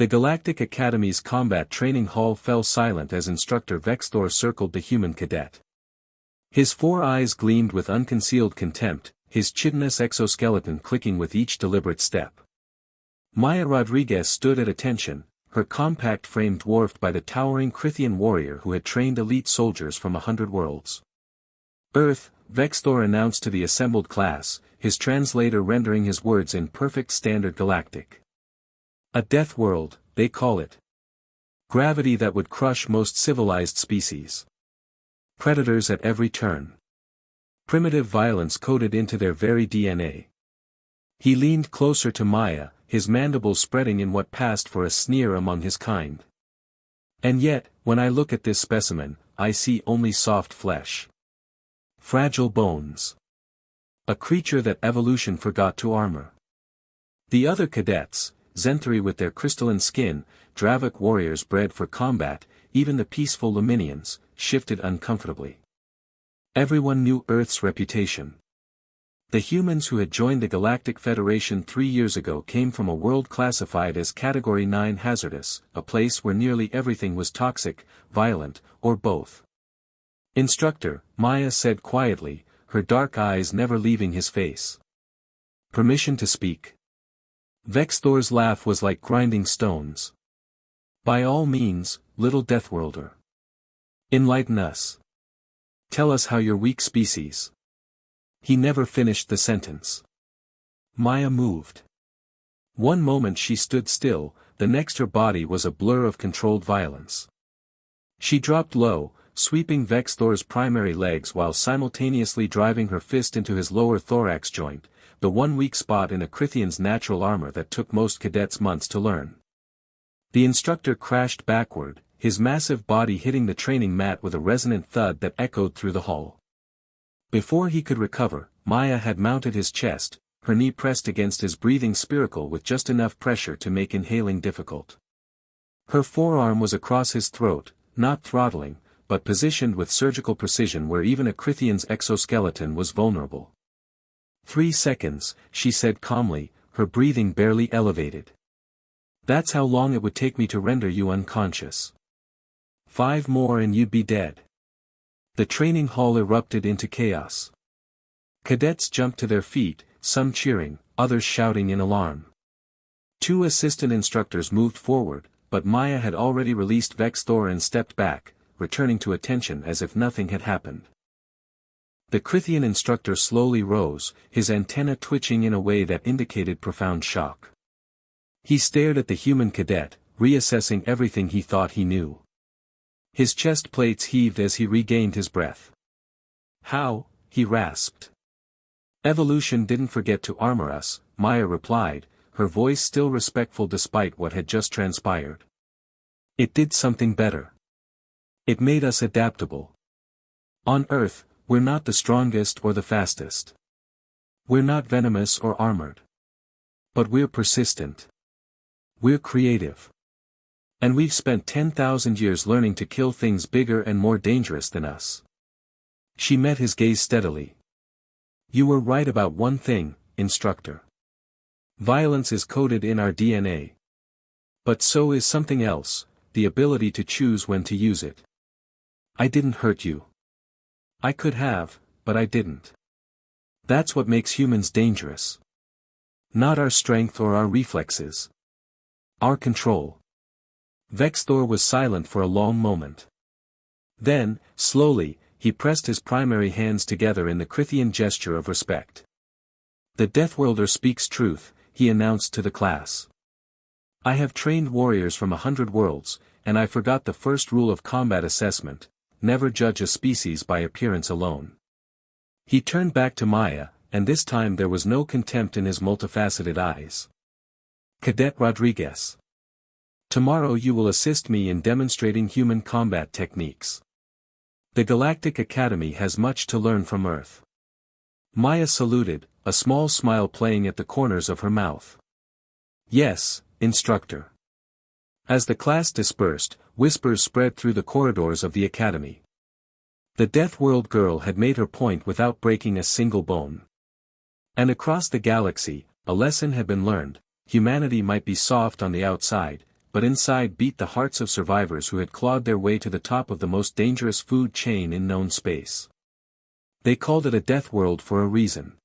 The Galactic Academy's combat training hall fell silent as Instructor Vexthor circled the human cadet. His 4 eyes gleamed with unconcealed contempt, his chitinous exoskeleton clicking with each deliberate step. Maya Rodriguez stood at attention, her compact frame dwarfed by the towering Crithian warrior who had trained elite soldiers from 100 worlds. Earth, Vexthor announced to the assembled class, his translator rendering his words in perfect standard galactic. A death world, they call it. Gravity that would crush most civilized species. Predators at every turn. Primitive violence coded into their very DNA. He leaned closer to Maya, his mandibles spreading in what passed for a sneer among his kind. And yet, when I look at this specimen, I see only soft flesh. Fragile bones. A creature that evolution forgot to armor. The other cadets, Zenthari with their crystalline skin, Dravik warriors bred for combat, even the peaceful Luminians, shifted uncomfortably. Everyone knew Earth's reputation. The humans who had joined the Galactic Federation 3 years ago came from a world classified as Category 9 hazardous, a place where nearly everything was toxic, violent, or both. Instructor, Maya said quietly, her dark eyes never leaving his face. Permission to speak. Vexthor's laugh was like grinding stones. By all means, little Deathworlder. Enlighten us. Tell us how your weak species. He never finished the sentence. Maya moved. One moment she stood still, the next her body was a blur of controlled violence. She dropped low, sweeping Vexthor's primary legs while simultaneously driving her fist into his lower thorax joint, the one weak spot in a Crithian's natural armor that took most cadets months to learn. The instructor crashed backward, his massive body hitting the training mat with a resonant thud that echoed through the hall. Before he could recover, Maya had mounted his chest, her knee pressed against his breathing spiracle with just enough pressure to make inhaling difficult. Her forearm was across his throat, not throttling, but positioned with surgical precision where even a Crithian's exoskeleton was vulnerable. 3 seconds, she said calmly, her breathing barely elevated. That's how long it would take me to render you unconscious. 5 more and you'd be dead. The training hall erupted into chaos. Cadets jumped to their feet, some cheering, others shouting in alarm. 2 assistant instructors moved forward, but Maya had already released Vexthor and stepped back, returning to attention as if nothing had happened. The Crithian instructor slowly rose, his antenna twitching in a way that indicated profound shock. He stared at the human cadet, reassessing everything he thought he knew. His chest plates heaved as he regained his breath. How? He rasped. Evolution didn't forget to armor us, Maya replied, her voice still respectful despite what had just transpired. It did something better. It made us adaptable. On Earth, we're not the strongest or the fastest. We're not venomous or armored. But we're persistent. We're creative. And we've spent 10,000 years learning to kill things bigger and more dangerous than us. She met his gaze steadily. You were right about one thing, Instructor. Violence is coded in our DNA. But so is something else, the ability to choose when to use it. I didn't hurt you. I could have, but I didn't. That's what makes humans dangerous. Not our strength or our reflexes. Our control. Vexthor was silent for a long moment. Then, slowly, he pressed his primary hands together in the Crithian gesture of respect. The Deathworlder speaks truth, he announced to the class. I have trained warriors from 100 worlds, and I forgot the first rule of combat assessment: never judge a species by appearance alone. He turned back to Maya, and this time there was no contempt in his multifaceted eyes. Cadet Rodriguez. Tomorrow you will assist me in demonstrating human combat techniques. The Galactic Academy has much to learn from Earth. Maya saluted, a small smile playing at the corners of her mouth. Yes, Instructor. As the class dispersed, whispers spread through the corridors of the academy. The Deathworld girl had made her point without breaking a single bone. And across the galaxy, a lesson had been learned: humanity might be soft on the outside, but inside beat the hearts of survivors who had clawed their way to the top of the most dangerous food chain in known space. They called it a death world for a reason.